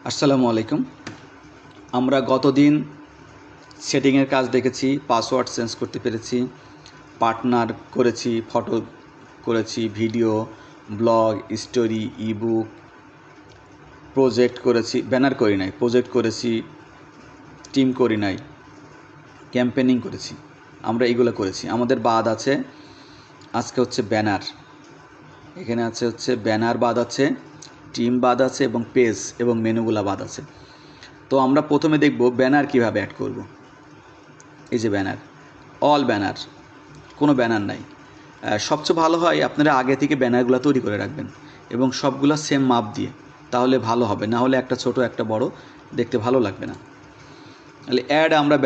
আসসালামু আলাইকুম। আমরা গতদিন সেটিংয়ের কাজ দেখেছি, পাসওয়ার্ড চেঞ্জ করতে পেরেছি, পার্টনার করেছি, ফটো করেছি, video, blog, story, ebook, project করেছি, ব্যানার করি নাই, প্রজেক্ট করেছি, টিম করি নাই, ক্যাম্পেনিং করেছি। আমরা এগুলো করেছি। আমাদের বাদ আছে আজকে হচ্ছে ব্যানার। এখানে হচ্ছে ব্যানার বাদ আছে, টিম বাদ আছে এবং পেজ এবং মেনুগুলা বাদ আছে। তো আমরা প্রথমে দেখব ব্যানার কিভাবে অ্যাড করব। এই যে ব্যানার, অল ব্যানার, কোনো ব্যানার নাই। সবচেয়ে ভালো হয় আপনারা আগে থেকে ব্যানারগুলো তৈরি করে রাখবেন এবং সবগুলো সেম মাপ দিয়ে, তাহলে ভালো হবে। না হলে একটা ছোট একটা বড় দেখতে ভালো লাগবে না। তাহলে আমরা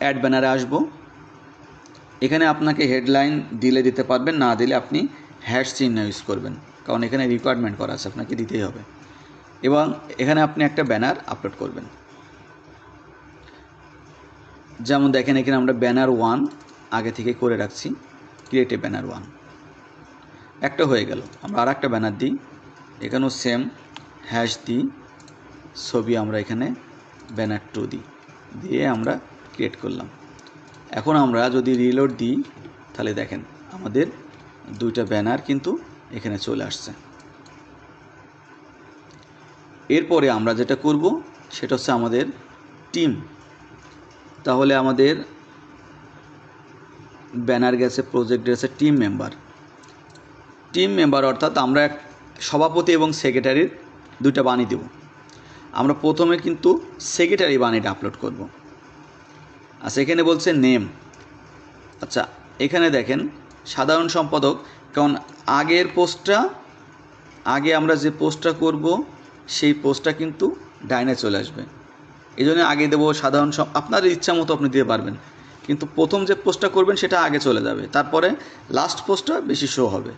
অ্যাড ব্যানারে আসব। এখানে আপনাকে হেডলাইন দিলে দিতে পারবেন, না দিলে আপনি হ্যাশ চিহ্ন ইউজ করবেন, কারণ এখানে রিকোয়ারমেন্ট করা আছে, আপনাকে দিতেই হবে। এবং এখানে আপনি একটা ব্যানার আপলোড করবেন। যেমন দেখেন এখানে আমরা ব্যানার 1 আগে থেকে করে রাখছি, ক্রিয়েট এ ব্যানার 1, একটা হয়ে গেল। আমরা আর একটা ব্যানার দিই, এখানেও সেম হ্যাশ দিই, ছবি আমরা এখানে ব্যানার 2 দিই, দিয়ে আমরা ক্রিয়েট করলাম। এখন আমরা যদি রিলোড দিই তাহলে দেখেন আমাদের দুইটা ব্যানার কিন্তু এখানে চলে আসছে। এরপরে আমরা যেটা করব সেটা হচ্ছে আমাদের টিম। তাহলে আমাদের ব্যানার গেছে, প্রজেক্ট গেছে, টিম মেম্বার অর্থাৎ আমরা সভাপতি এবং সেক্রেটারির দুইটা বাণী দেব। আমরা প্রথমে কিন্তু সেক্রেটারি বাণীটা আপলোড করব। আচ্ছা, এখানে বলছে নেম। আচ্ছা, এখানে দেখেন সাধারণ সম্পাদক, কারণ আগে আমরা যে পোস্টটা করব সেই পোস্টটা কিন্তু ডাইনে চলে আসবে, এই জন্য আগে দেবো সাধারণ। আপনার ইচ্ছা মতো আপনি দিতে পারবেন, কিন্তু প্রথম যে পোস্টটা করবেন সেটা আগে চলে যাবে, তারপরে লাস্ট পোস্টটা বেশি শো হবে।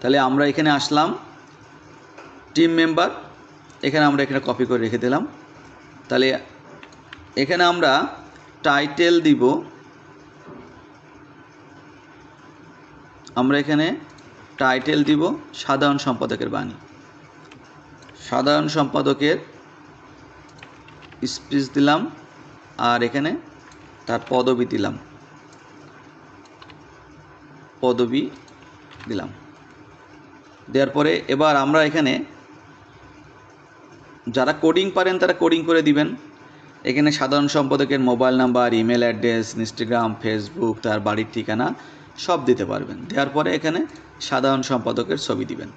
তাহলে আমরা এখানে আসলাম, টিম মেম্বার, এখানে আমরা কপি করে রেখে দিলাম। তাহলে এখানে আমরা টাইটেল দিব, সাধারণ সম্পাদকের বাণী, সাধারণ সম্পাদকের স্পিচ দিলাম, আর এখানে তার পদবি দিলাম, দেওয়ার পরে এবার আমরা এখানে যারা কোডিং পারেন তারা কোডিং করে দিবেন। এখানে সাধারণ সম্পাদকের mobile number, email address, Instagram, Facebook, তার বাড়ির ঠিকানা সব দিতে পারবেন। দেওয়ার পরে এখানে সাধারণ সম্পাদকের ছবি দিবেন।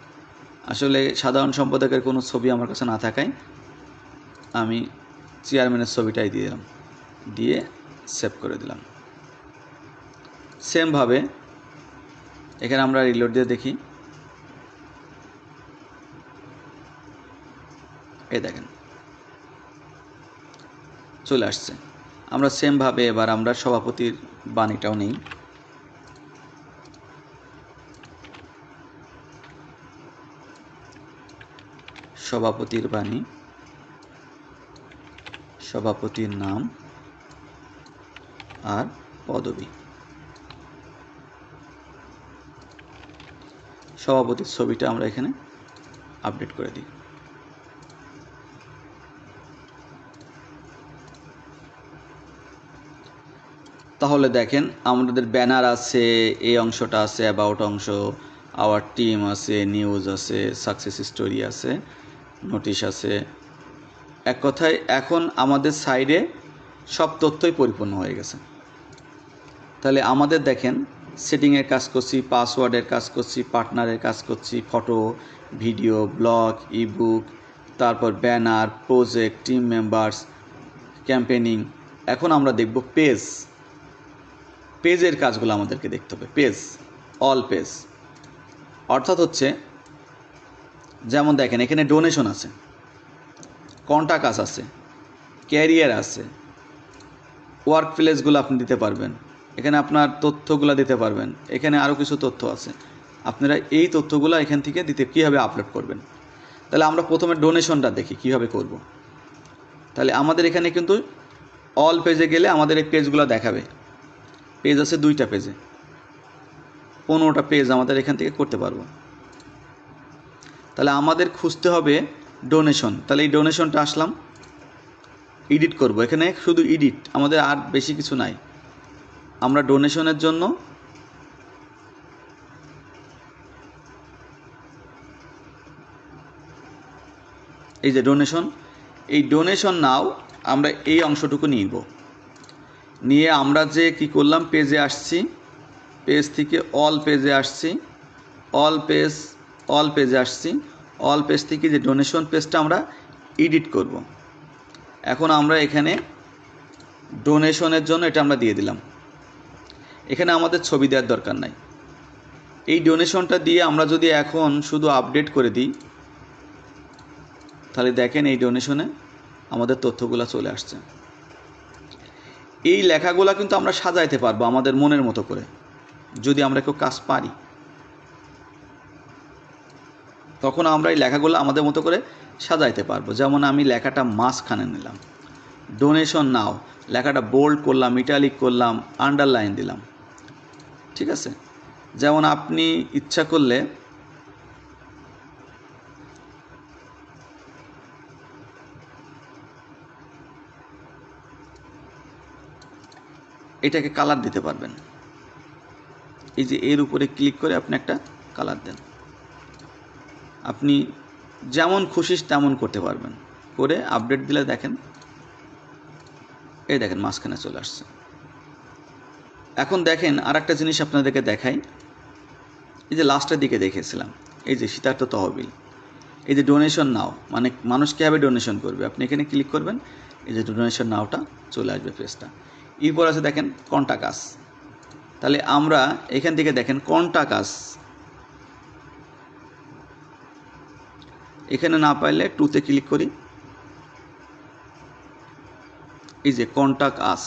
আসলে সাধারণ সম্পাদকের কোনো ছবি আমার কাছে না থাকায় আমি চেয়ারম্যানের ছবিটাই দিয়ে দিলাম, দিয়ে সেভ করে দিলাম। সেমভাবে এখানে আমরা রিলোড দিয়ে দেখি, এই দেখেন চলে আসছে। আমরা সেমভাবে এবার আমরা সভাপতির বাণীটাও নেই। সভাপতির বাণী, সভাপতির নাম আর পদবি, সভাপতির ছবিটা আমরা এখানে আপডেট করে দিই। তাহলে দেখেন আমাদের ব্যানার আছে, এই অংশটা আছে, অ্যাবাউট অংশ, আওয়ার টিম আছে, নিউজ আছে, সাকসেস স্টোরি আছে, নোটিশ আছে। এক কথায় এখন আমাদের সাইডে সব তথ্যই পরিপূর্ণ হয়ে গেছে। তাহলে আমাদের দেখেন সেটিংয়ের কাজ করছি, পাসওয়ার্ডের কাজ করছি, পার্টনারের কাজ করছি, ফটো, ভিডিও, ব্লগ, ইবুক, তারপর banner, project, team members, campaigning. এখন আমরা দেখব পেজের কাজগুলো আমাদেরকে দেখতে হবে। অল পেজ অর্থাৎ হচ্ছে, যেমন দেখেন এখানে ডোনেশন আছে, কন্টাক্ট আছে, ক্যারিয়ার আছে, ওয়ার্ক প্লেসগুলো আপনি দিতে পারবেন, এখানে আপনার তথ্যগুলো দিতে পারবেন, এখানে আরও কিছু তথ্য আছে। আপনারা এই তথ্যগুলো এখান থেকে কীভাবে আপলোড করবেন। তাহলে আমরা প্রথমে ডোনেশনটা দেখি কীভাবে করব। তাহলে আমাদের এখানে কিন্তু অল পেজে গেলে আমাদের এই পেজগুলো দেখাবে। পেজ আছে 2টা পেজে, 15টা পেজ আমাদের এখান থেকে করতে পারবো। তাহলে আমাদের খুঁজতে হবে ডোনেশন। তাহলে এই ডোনেশনটা আসলাম, এডিট করব, এখানে শুধু এডিট, আমাদের আর বেশি কিছু নাই। আমরা ডোনেশনের জন্য এই যে ডোনেশন, এই ডোনেশন নাও আমরা এই অংশটুকু নিব, নিয়ে আমরা যে কি করলাম, পেজে আসছি, পেজ থেকে অল পেজে আসছি, অল পেজে আসছি, অল পেজ থেকে যে ডোনেশন পেজটা আমরা এডিট করব। এখন আমরা এখানে ডোনেশনের জন্য এটা আমরা দিয়ে দিলাম, এখানে আমাদের ছবি দেওয়ার দরকার নাই। এই ডোনেশনটা দিয়ে আমরা যদি এখন শুধু আপডেট করে দিই, তাহলে দেখেন এই ডোনেশনে আমাদের তথ্যগুলো চলে আসছে। এই লেখাগুলো কিন্তু আমরা সাজাইতে পারবো আমাদের মনের মতো করে, যদি আমরা কেউ কাজ পারি, তখন আমরা এই লেখাগুলো আমাদের মতো করে সাজাইতে পারবো। যেমন আমি লেখাটা মাঝখানে নিলাম, ডোনেশন নাও, লেখাটা বোল্ড করলাম, ইটালিক করলাম, আন্ডারলাইন দিলাম, ঠিক আছে। যেমন আপনি ইচ্ছা করলে এটাকে কালার দিতে পারবেন, এই যে এর উপরে ক্লিক করে আপনি একটা কালার দেন, আপনি যেমন খুশি তেমন করতে পারবেন, করে আপডেট দিলে দেখেন এই দেখেন মাঝখানে চলে আসছে। এখন দেখেন আর একটা জিনিস আপনাদেরকে দেখাই, এই যে লাস্টের দিকে দেখেছিলাম, এই যে শীতার্থ তহবিল, এই যে ডোনেশন নাও, মানে মানুষ কীভাবে ডোনেশন করবে, আপনি এখানে ক্লিক করবেন, এই যে ডোনেশন নাওটা চলে আসবে পেজটা। এরপর আছে দেখেন কন্টাক্ট আস, তাহলে আমরা এখান থেকে দেখেন কন্টাক্ট আস, এখানে না পাইলে টুতে ক্লিক করি, এই যে contact us,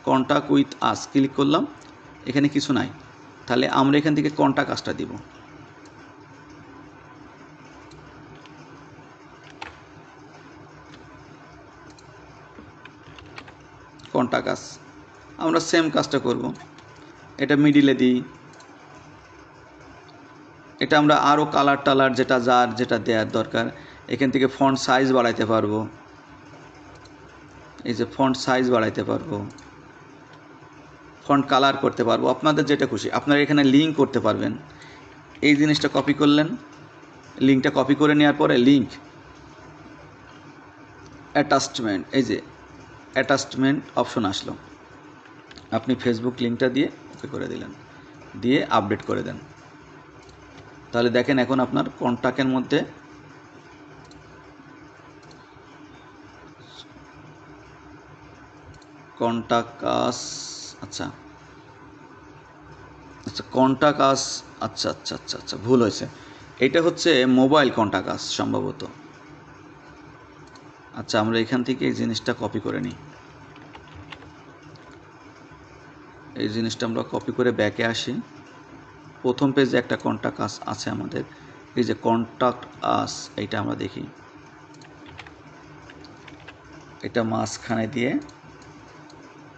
contact with us click করলাম, এখানে কিছু নাই, তাহলে আমরা এখান থেকে কন্টাক্ট আসটা দিব। কন্টাক্ট আস, আমরা সেম কাজটা করব, এটা মিডিলে দিই, এটা আমরা আরও কালার টালার যেটা দেওয়ার দরকার, এখান থেকে ফন্ট সাইজ বাড়াইতে পারবো, এই যে ফন্ট সাইজ বাড়াইতে পারবো, ফন্ট কালার করতে পারবো, আপনাদের যেটা খুশি। আপনারা এখানে লিঙ্ক করতে পারবেন, এই জিনিসটা কপি করলেন, লিঙ্কটা কপি করে নেওয়ার পরে লিঙ্ক অ্যাটাচমেন্ট, এই যে অ্যাটাচমেন্ট অপশন আসলো, আপনি ফেসবুক লিঙ্কটা দিয়ে ওকে করে দিলেন, দিয়ে আপডেট করে দেন, তাহলে দেখেন এখন আপনার কন্টাক্টের মধ্যে কন্টাক্ট আস, আচ্ছা কন্টাক্ট আস, আচ্ছা ভুল হয়েছে, এটা হচ্ছে মোবাইল কন্টাক্ট আস সম্ভবত। আচ্ছা আমরা এখান থেকে এই জিনিসটা কপি করে নিই, এই জিনিসটা আমরা কপি করে ব্যাকে আসি, প্রথম পেজে একটা কন্টাক্ট আস আছে আমাদের, এই যে কন্টাক্ট আস, এইটা আমরা দেখি, এটা মাঝখানে দিয়ে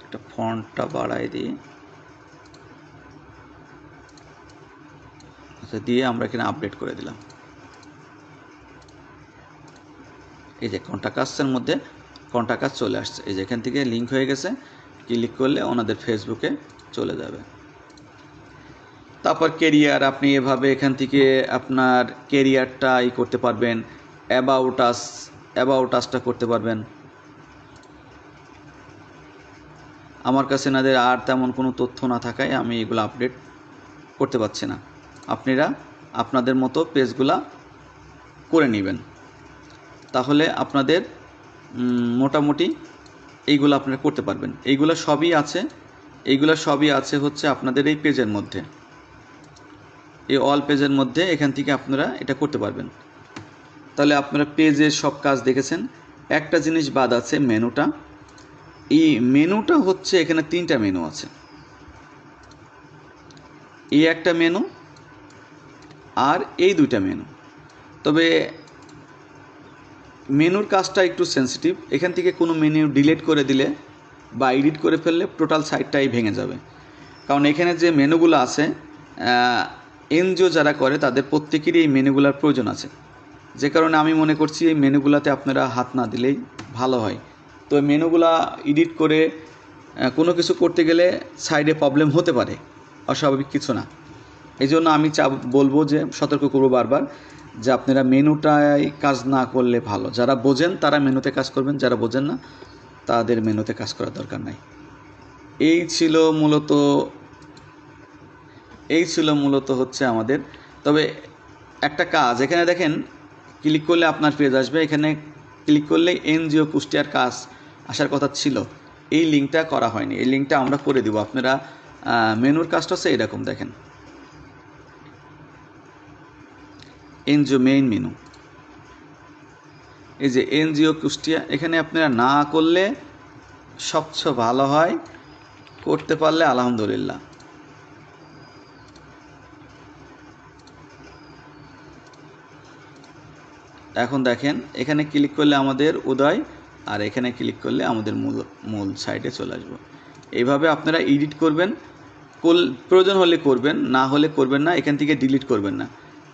একটা ফন্টটা বাড়াই দিয়ে, আচ্ছা দিয়ে আমরা এখানে আপডেট করে দিলাম, এই যে কন্টাক্ট আসের মধ্যে কন্টাক্ট আস চলে আসছে, এই যে এখান থেকে লিঙ্ক হয়ে গেছে, ক্লিক করলে ওনাদের ফেসবুকে চলে যাবে। তারপর কেরিয়ার, আপনি এভাবে এখান থেকে আপনার কেরিয়ারটা করতে পারবেন, অ্যাবাউট আসটা করতে পারবেন। আমার কাছে এনাদের আর তেমন কোনো তথ্য না থাকায় আমি এগুলো আপডেট করতে পারছি না, আপনারা আপনাদের মতো পেজগুলা করে নেবেন, তাহলে আপনাদের মোটামুটি এইগুলো আপনারা করতে পারবেন। এইগুলো সবই আছে হচ্ছে আপনাদের এই পেজের মধ্যে, এই অল পেজের মধ্যে, এখান থেকে আপনারা এটা করতে পারবেন। তাহলে আপনারা পেজের সব কাজ দেখেছেন, একটা জিনিস বাদ আছে, মেনুটা। এই মেনুটা হচ্ছে এখানে 3টা মেনু আছে, এই একটা মেনু আর এই 2টা মেনু, তবে মেনুর কাজটা একটু সেন্সিটিভ, এখান থেকে কোনো মেনু ডিলিট করে দিলে বা এডিট করে ফেললে টোটাল সাইটটাই ভেঙে যাবে, কারণ এখানে যে মেনুগুলো আছে এনজিও যারা করে তাদের প্রত্যেকেরই এই মেনুগুলার প্রয়োজন আছে, যে কারণে আমি মনে করছি এই মেনুগুলাতে আপনারা হাত না দিলেই ভালো হয়। তো এই মেনুগুলা এডিট করে কোনো কিছু করতে গেলে সাইডে প্রবলেম হতে পারে, অস্বাভাবিক কিছু না। এই জন্য আমি বলবো যে সতর্ক করবো বারবার যে আপনারা মেনুটায় কাজ না করলে ভালো। যারা বোঝেন তারা মেনুতে কাজ করবেন, যারা বোঝেন না তাদের মেনুতে কাজ করার দরকার নাই। এই ছিল মূলত হচ্ছে আমাদের। তবে একটা কাজ এখানে দেখেন, ক্লিক করলে আপনার পেজ আসবে, এখানে ক্লিক করলে এনজিও কুষ্টিয়ার কাজ আসার কথা ছিল, এই লিঙ্কটা করা হয়নি। এই লিঙ্কটা আমরা করে দিব। আপনারা মেনুর কাজটা হচ্ছে এরকম, দেখেন এনজিও মেইন মেনু, এই যে এনজিও কুষ্টিয়া, এখানে আপনারা না করলে সবচেয়ে ভালো হয়, করতে পারলে আলহামদুলিল্লাহ। এখন দেখেন এখানে ক্লিক করলে আমাদের উদয়, আর এখানে ক্লিক করলে আমাদের মূল সাইটে চলে আসবো। এইভাবে আপনারা এডিট করবেন, প্রয়োজন হলে করবেন, না হলে করবেন না। এখান থেকে ডিলিট করবেন না,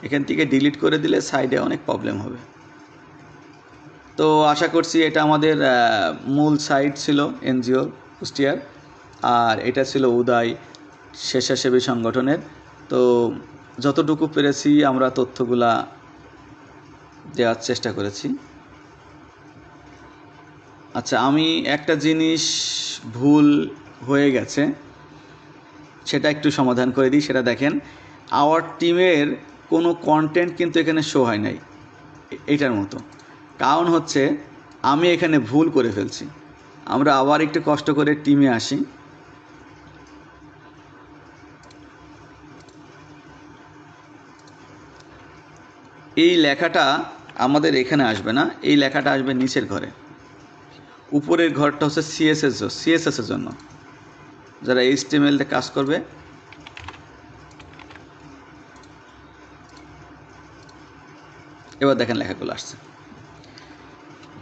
এখান থেকে ডিলিট করে দিলে সাইডে অনেক প্রবলেম হবে। তো আশা করছি এটা আমাদের মূল সাইট ছিল এনজিও কুষ্টিয়ার, আর এটা ছিল উদয় স্বেচ্ছাসেবী সংগঠনের। তো যতটুকু পেরেছি আমরা তথ্যগুলা দেওয়ার চেষ্টা করেছি। আচ্ছা, আমি একটা জিনিস ভুল হয়ে গেছে, সেটা একটু সমাধান করে দিই। সেটা দেখেন, আওয়ার টিমের কোনো কন্টেন্ট কিন্তু এখানে শো হয় নাই এটার মতো। কারণ হচ্ছে আমি এখানে ভুল করে ফেলছি। আমরা আবার একটু কষ্ট করে টিমে আসি। এই লেখাটা আমাদের এখানে আসবে না, এই লেখাটা আসবে নিচের ঘরে। উপরের ঘরটা হচ্ছে সিএসএস এর জন্য, যারা এইচটিএমএল-তে কাজ করবে। এবার দেখেন লেখাগুলো আসছে।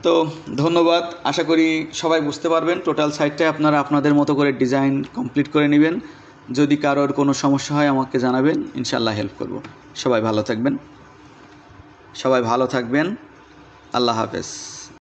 তো ধন্যবাদ, আশা করি সবাই বুঝতে পারবেন। টোটাল সাইটটাই আপনারা আপনাদের মতো করে ডিজাইন কমপ্লিট করে নেবেন। যদি কারোর কোনো সমস্যা হয় আমাকে জানাবেন, ইনশাল্লাহ হেল্প করব। সবাই ভালো থাকবেন। আল্লাহ হাফেজ।